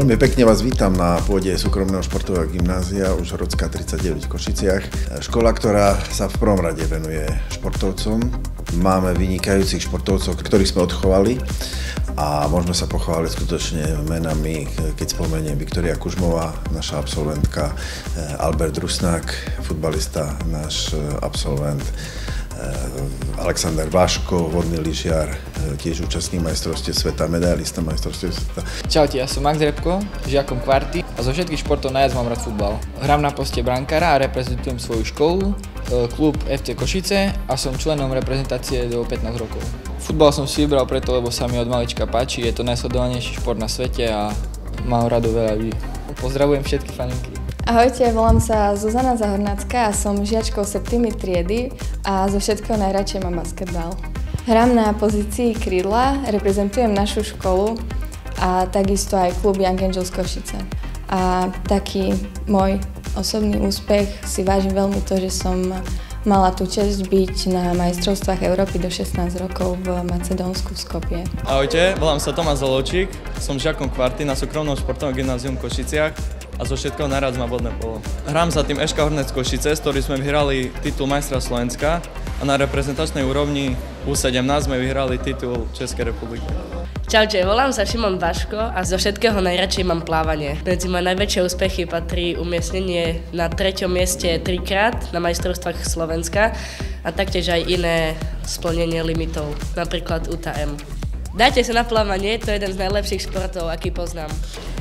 Veľmi pekne vás vítam na pôde súkromného športového gymnázia Užhorodská 39 v Košiciach. Škola, ktorá sa v prvom rade venuje športovcom. Máme vynikajúcich športovcov, ktorých sme odchovali a môžeme sa pochváliť skutočne menami, keď spomeniem Viktória Kužmová, naša absolventka, Albert Rusnák, futbalista, náš absolvent, Alexander Vaško, vodný lyžiar, tiež účastník majstrovstiev sveta, medailista majstrovstiev sveta. Čaute, ja som Max Repko, žiakom kvarty a zo všetkých športov najviac mám rád futbal. Hrám na poste brankára a reprezentujem svoju školu, klub FC Košice a som členom reprezentácie do 15 rokov. Futbal som si vybral preto, lebo sa mi od malička páči, je to najsledovanejší šport na svete a mám rado veľa ľudí. Pozdravujem všetky faninky. Ahojte, volám sa Zuzana Zahornácka a som žiačkou septými triedy a zo všetkého najradšej mám basketbal. Hrám na pozícii krídla, reprezentujem našu školu a takisto aj klub Young Angels Košice. A taký môj osobný úspech si vážim veľmi to, že som mala tú česť byť na majstrovstvách Európy do 16 rokov v Macedónsku v Skopje. Ahojte, volám sa Tomáš Zolovčík, som žiakom kvarty na súkromnom športovom gymnáziu v Košiciach a zo všetkého najviac má vodné polo. Hrám za tým Eška Hornec Košice, s ktorým sme vyhrali titul majstra Slovenska a na reprezentačnej úrovni U17 sme vyhrali titul Českej republiky. Čaute, volám sa Šimon Vaško a zo všetkého najradšej mám plávanie. Medzi moje najväčšie úspechy patrí umiestnenie na 3. mieste 3-krát na majstrovstvách Slovenska a taktiež aj iné splnenie limitov, napríklad UTM. Dajte sa na plávanie, to je jeden z najlepších športov, aký poznám.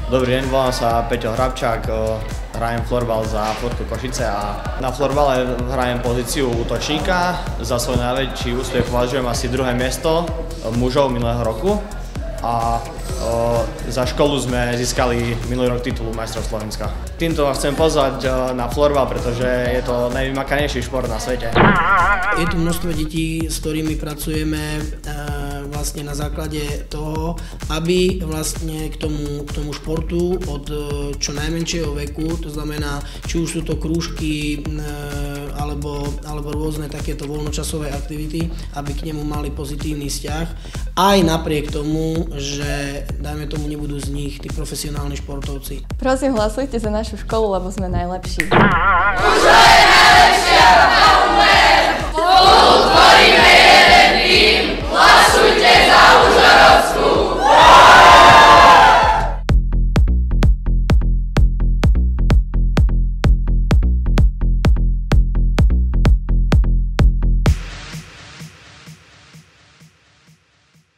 Dobrý deň, volám sa Peťo Hrabčák, hrajem florbal za Fortku Košice a na florbale hrajem pozíciu útočníka. Za svoj najväčší úspech považujem asi 2. miesto mužov minulého roku a za školu sme získali minulý rok titul majstrov Slovenska. Týmto vás chcem pozvať na florbal, pretože je to najvymakanejší šport na svete. Je tu množstvo detí, s ktorými pracujeme vlastne na základe toho, aby vlastne k tomu športu od čo najmenšieho veku, to znamená, či už sú to krúžky alebo rôzne takéto voľnočasové aktivity, aby k nemu mali pozitívny vzťah, aj napriek tomu, že dajme tomu nebudú z nich tí profesionálni športovci. Prosím, hlasujte za našu školu, lebo sme najlepší. Už to je najlepšia na umer! Spolu tvoríme jeden tým! Hlasujte za Užhorodskú!